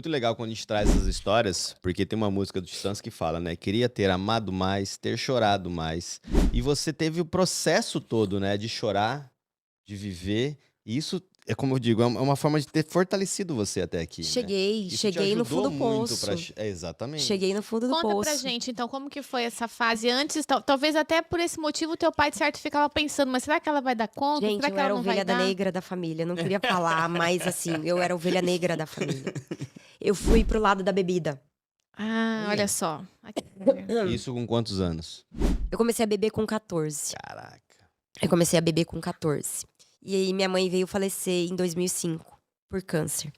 muito legal quando a gente traz essas histórias, porque tem uma música do Titãs que fala, né? Queria ter amado mais, ter chorado mais. E você teve o processo todo, né? De chorar, de viver. E isso, é como eu digo, é uma forma de ter fortalecido você até aqui, né? Isso te Cheguei no fundo ajudou do muito pra. poço. Cheguei Exatamente. no fundo do Conta pra poço. gente, então, como que foi essa fase antes? Talvez até por esse motivo teu pai, de certo, ficava pensando, mas será que ela vai dar conta? Gente, Será eu que ela era a não vai ovelha da dar? negra da família. Não queria falar, mas assim, eu era a ovelha negra da família. Eu fui pro lado da bebida. Ah, olha Olha. só. Isso com quantos anos? Eu comecei a beber com 14. Caraca. Eu comecei a beber com 14. E aí minha mãe veio falecer em 2005 por câncer.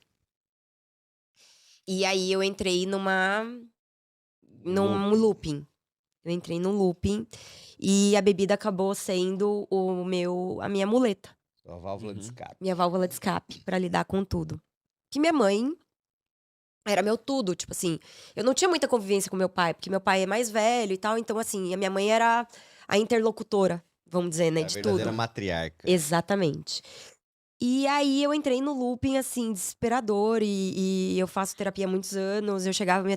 E aí eu entrei num looping. Eu entrei num looping e a bebida acabou sendo a minha muleta, Sua válvula de escape. minha válvula de escape pra lidar com tudo. Que minha mãe era meu tudo, tipo assim, eu não tinha muita convivência com meu pai, porque meu pai é mais velho e tal, então assim, a minha mãe era a interlocutora, vamos dizer, né, É a de verdadeira tudo. matriarca. Exatamente. E aí eu entrei no looping, assim, desesperador, e eu faço terapia há muitos anos. Eu chegava,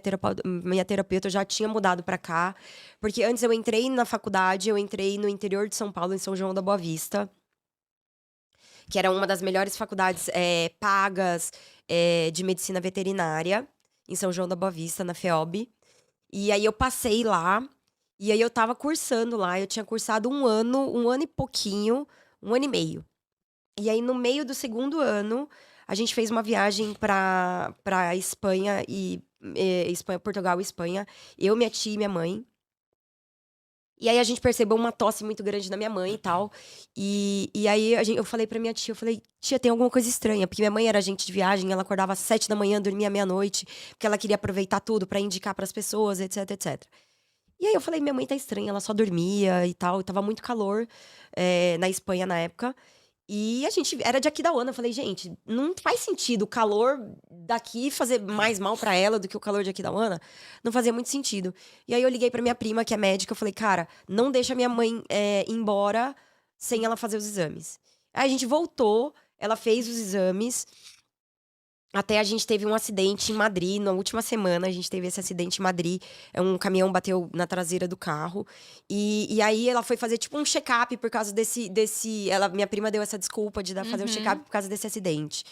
minha terapeuta já tinha mudado pra cá. Porque antes eu entrei na faculdade, eu entrei no interior de São Paulo, em São João da Boa Vista, que era uma das melhores faculdades pagas de medicina veterinária, em São João da Boa Vista, na FEOB. E aí eu passei lá, e aí eu tava cursando lá, eu tinha cursado um ano e pouquinho, um ano e meio. E aí, no meio do segundo ano, a gente fez uma viagem pra Espanha Espanha, Portugal e Espanha. Eu, minha tia e minha mãe. E aí a gente percebeu uma tosse muito grande na minha mãe e tal. E aí eu falei pra minha tia, eu falei, tia, tem alguma coisa estranha. Porque minha mãe era agente de viagem, ela acordava às 7 da manhã, dormia à meia-noite, porque ela queria aproveitar tudo pra indicar pras pessoas, etc, etc. E aí eu falei, minha mãe tá estranha, ela só dormia e tal. E tava muito calor na Espanha na época. E a gente era de Aquidauana. Eu falei, gente, não faz sentido o calor daqui fazer mais mal pra ela do que o calor de Aquidauana. Não fazia muito sentido. E aí eu liguei pra minha prima, que é médica, eu falei, cara, não deixa minha mãe ir embora sem ela fazer os exames. Aí a gente voltou, ela fez os exames. Até a gente teve um acidente em Madrid, na última semana a gente teve esse acidente em Madrid. Um caminhão bateu na traseira do carro. E aí ela foi fazer tipo um check-up por causa minha prima deu essa desculpa de fazer um check-up por causa desse acidente.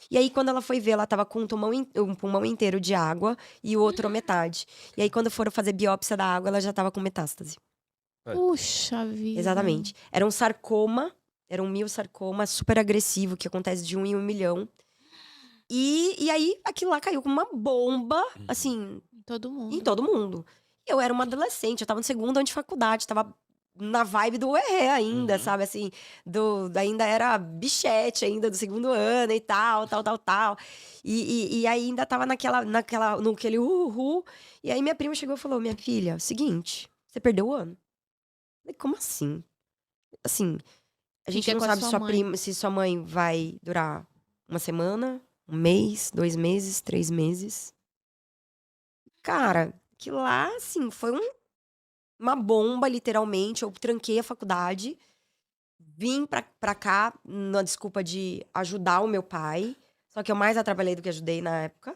E aí, quando ela foi ver, ela tava com um pulmão inteiro de água e o outro a metade. E aí, quando foram fazer biópsia da água, ela já tava com metástase. Puxa vida. Exatamente. Era um sarcoma, era um miosarcoma super agressivo, que acontece de 1 em 1 milhão. E aí, aquilo lá caiu como uma bomba, assim, Todo mundo. em todo mundo. Eu era uma adolescente, eu tava no segundo ano de faculdade, tava na vibe do ué ainda, sabe, assim, ainda era bichete ainda, do segundo ano e tal, tal, tal, tal. E ainda tava naquele uhul. E aí minha prima chegou e falou, minha filha, seguinte, você perdeu o ano. Eu falei, como assim? Assim, a gente Fica não com a sabe sua mãe. se sua mãe vai durar uma semana, um mês, 2 meses, 3 meses. Cara, que lá, assim, foi uma bomba, literalmente. Eu tranquei a faculdade, vim pra cá na desculpa de ajudar o meu pai. Só que eu mais atrapalhei do que ajudei na época.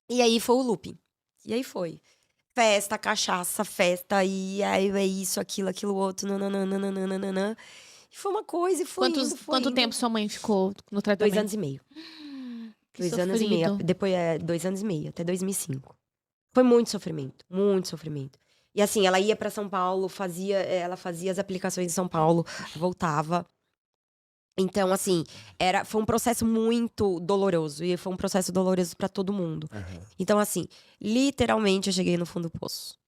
E aí foi o looping. E aí foi. Festa, cachaça, festa, e aí é isso, aquilo outro, nananana. E foi uma coisa, e foi indo, foi Quanto indo. tempo sua mãe ficou no 2 tratamento? anos e meio. Que 2 anos e meio. sofrido. Depois 2 anos e meio, até 2005. Foi muito sofrimento, muito sofrimento. E assim, ela ia pra São Paulo, ela fazia as aplicações em São Paulo, voltava. Então, assim, foi um processo muito doloroso. E foi um processo doloroso pra todo mundo. Então, assim, literalmente eu cheguei no fundo do poço.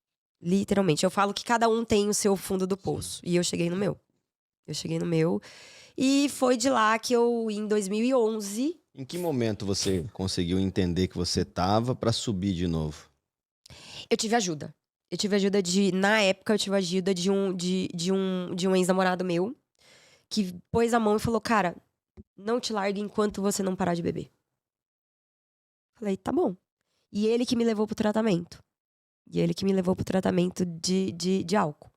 Literalmente. Eu falo que cada um tem o seu fundo do poço. E eu cheguei no meu. Eu cheguei no meu. E foi de lá que eu, em 2011... Em que momento você conseguiu entender que você tava pra subir de novo? Eu tive ajuda. Na época, eu tive ajuda de um ex-namorado meu, que pôs a mão e falou, cara, não te largue enquanto você não parar de beber. Falei, tá bom. E ele que me levou pro tratamento. De álcool.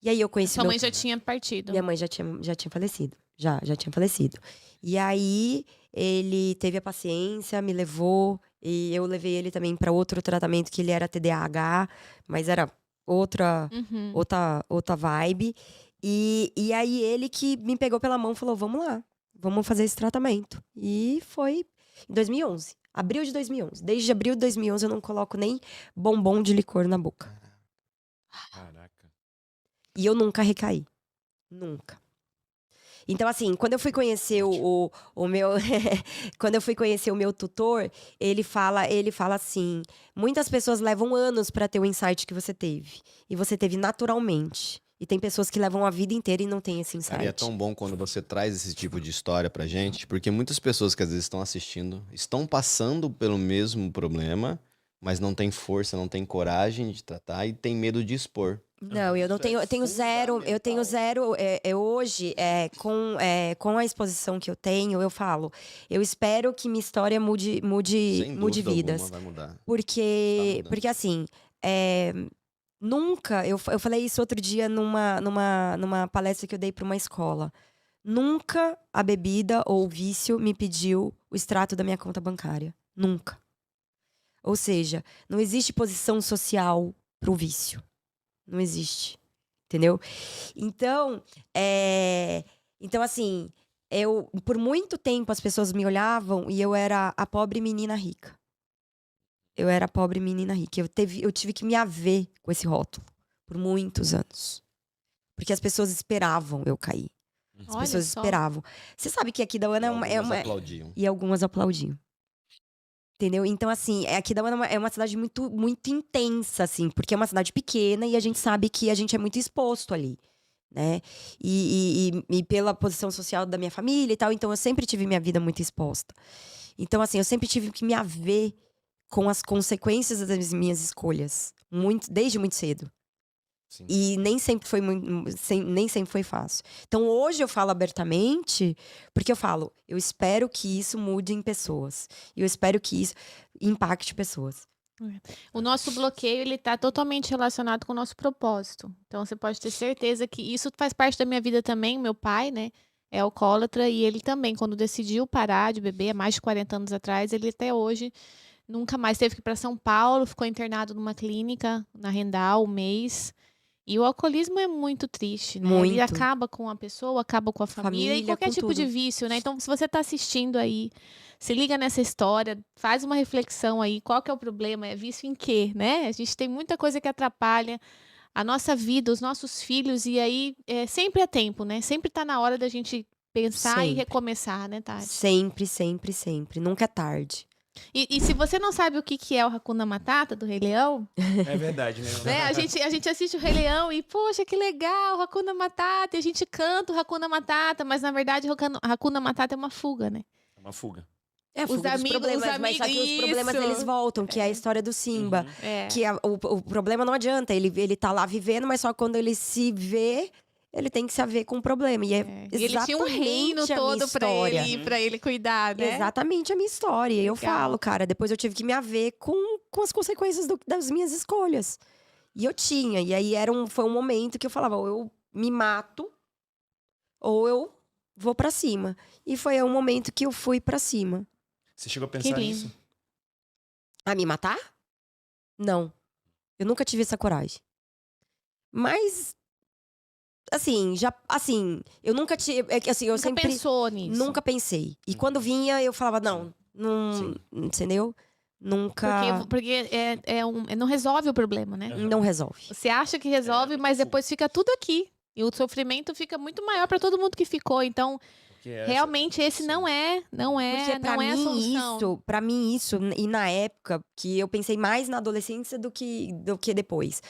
E aí eu conheci Sua mãe já tinha partido. Minha mãe já tinha falecido. Já tinha falecido. E aí, ele teve a paciência, me levou. E eu levei ele também pra outro tratamento que ele era TDAH, mas era outra Uhum. outra vibe. E aí ele que me pegou pela mão e falou: "Vamos lá, vamos fazer esse tratamento". E foi em 2011, abril de 2011. Desde abril de 2011 eu não coloco nem bombom de licor na boca. Caraca. E eu nunca recaí, nunca. Então, assim, quando eu fui conhecer o meu quando eu fui conhecer o meu tutor, ele fala assim: "Muitas pessoas levam anos pra ter o insight que você teve, e você teve naturalmente. E tem pessoas que levam a vida inteira e não têm esse Cara, e é insight". tão bom quando você traz esse tipo de história pra gente, porque muitas pessoas que às vezes estão assistindo estão passando pelo mesmo problema, mas não tem força, não tem coragem de tratar e tem medo de expor. Não, eu não Isso é tenho, eu tenho zero, hoje, com a exposição que eu tenho, eu falo, eu espero que minha história mude Sem dúvida vidas. alguma vai mudar. Tá Porque, mudando. assim, nunca, eu falei isso outro dia numa palestra que eu dei para uma escola. Nunca a bebida ou o vício me pediu o extrato da minha conta bancária. Nunca. Ou seja, não existe posição social pro vício. Não existe. Entendeu? Então, assim, por muito tempo as pessoas me olhavam e eu era a pobre menina rica. Eu era a pobre menina rica. Eu tive que me haver com esse rótulo por muitos anos. Porque as pessoas esperavam eu cair. As Olha pessoas só. esperavam. Você sabe que aqui da Ana E algumas aplaudiam. E algumas aplaudiam. Entendeu? Então, assim, aqui da Ana é uma cidade muito, muito intensa, assim, porque é uma cidade pequena e a gente sabe que a gente é muito exposto ali, né? E pela posição social da minha família e tal, então eu sempre tive minha vida muito exposta. Então, assim, eu sempre tive que me haver com as consequências das minhas escolhas, desde muito cedo. Sim. E nem sempre foi fácil. Então hoje eu falo abertamente, porque eu falo, eu espero que isso mude em pessoas. E eu espero que isso impacte pessoas. O nosso bloqueio, ele tá totalmente relacionado com o nosso propósito. Então, você pode ter certeza que isso faz parte da minha vida também. Meu pai, né, é alcoólatra e ele também, quando decidiu parar de beber, há mais de 40 anos atrás, ele até hoje nunca mais teve que ir para São Paulo, ficou internado numa clínica, na Rendal, um mês. E o alcoolismo é muito triste, né? Ele Muito. acaba com a pessoa, acaba com a família e Família, qualquer com tipo de tudo. vício, né? Então, se você tá assistindo aí, se liga nessa história, faz uma reflexão aí, qual que é o problema? É vício em quê, né? A gente tem muita coisa que atrapalha a nossa vida, os nossos filhos, e aí sempre é tempo, né? Sempre tá na hora da gente pensar e Sempre. recomeçar, né, Tati? Sempre, sempre, sempre. Nunca é tarde. E se você não sabe o que que é o Hakuna Matata do Rei Leão, É verdade, né? né? A gente assiste o Rei Leão e, poxa, que legal, Hakuna Matata, e a gente canta o Hakuna Matata, mas na verdade o Hakuna Matata é uma fuga, né? É uma fuga. É, Os fuga dos amigos- problemas, os mas só que os amigos- problemas isso. eles voltam, que é a história do Simba. Uhum. É. Que o problema não adianta, ele tá lá vivendo, mas só quando ele se vê, ele tem que se haver com o problema. E é E ele tinha um reino exatamente a minha todo história. pra ele cuidar, né? Exatamente a minha história. E eu Legal. falo, cara, depois eu tive que me haver com as consequências das minhas escolhas. E eu tinha. E aí foi um momento que eu falava, ou eu me mato, ou eu vou pra cima. E foi um momento que eu fui pra cima. Você chegou a Que pensar lindo. nisso? A me matar? Não. Eu nunca tive essa coragem. Mas, assim, eu nunca tive. Assim, eu Nunca sempre. pensou nisso. Nunca pensei. E quando vinha, eu falava, não, Sim. entendeu? Nunca. Porque não resolve o problema, né? Não resolve. Você acha que resolve, mas depois fica tudo aqui. E o sofrimento fica muito maior pra todo mundo que ficou. Então, Porque essa- realmente, esse sim. não é a solução. Pra mim isso, e na época, que eu pensei mais na adolescência do que depois.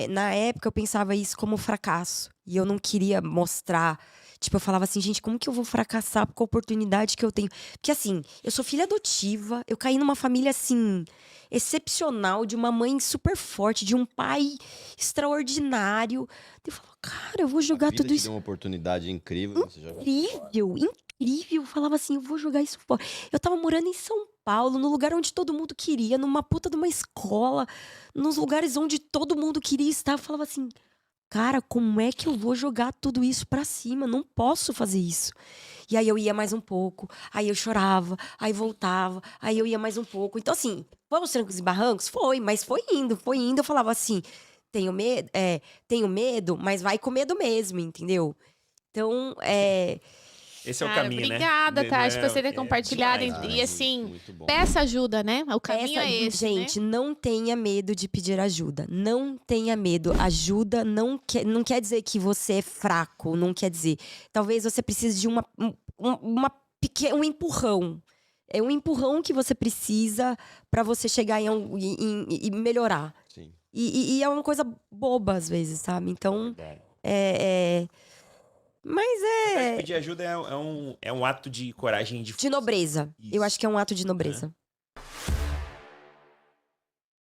Na época eu pensava isso como fracasso. E eu não queria mostrar. Tipo, eu falava assim, gente, como que eu vou fracassar com a oportunidade que eu tenho? Porque assim, eu sou filha adotiva, eu caí numa família assim, excepcional, de uma mãe super forte, de um pai extraordinário. Eu falo, cara, eu vou jogar A vida tudo te isso deu uma oportunidade incrível. Você joga incrível, incrível. Eu falava assim, eu vou jogar isso fora. Eu tava morando em São Paulo, no lugar onde todo mundo queria, numa puta de uma escola, nos lugares onde todo mundo queria estar. Eu falava assim, cara, como é que eu vou jogar tudo isso pra cima? Não posso fazer isso. E aí eu ia mais um pouco, aí eu chorava, aí voltava, aí eu ia mais um pouco. Então, assim, foi aos trancos e barrancos? Foi, mas foi indo. Eu falava assim, tenho medo, mas vai com medo mesmo, entendeu? Então, Esse é o Cara, caminho, obrigada, né? Tati, por você ter compartilhado. Demais, E assim, muito bom. peça ajuda, né? O caminho é esse, gente, né? não tenha medo de pedir ajuda. Não tenha medo. Ajuda não quer dizer que você é fraco, não quer dizer. Talvez você precise de um empurrão. É um empurrão que você precisa pra você chegar e melhorar. Sim. E é uma coisa boba às vezes, sabe? Então, Verdade. mas Pedir ajuda é um ato de coragem de de nobreza. Eu Isso. acho que é um ato de nobreza.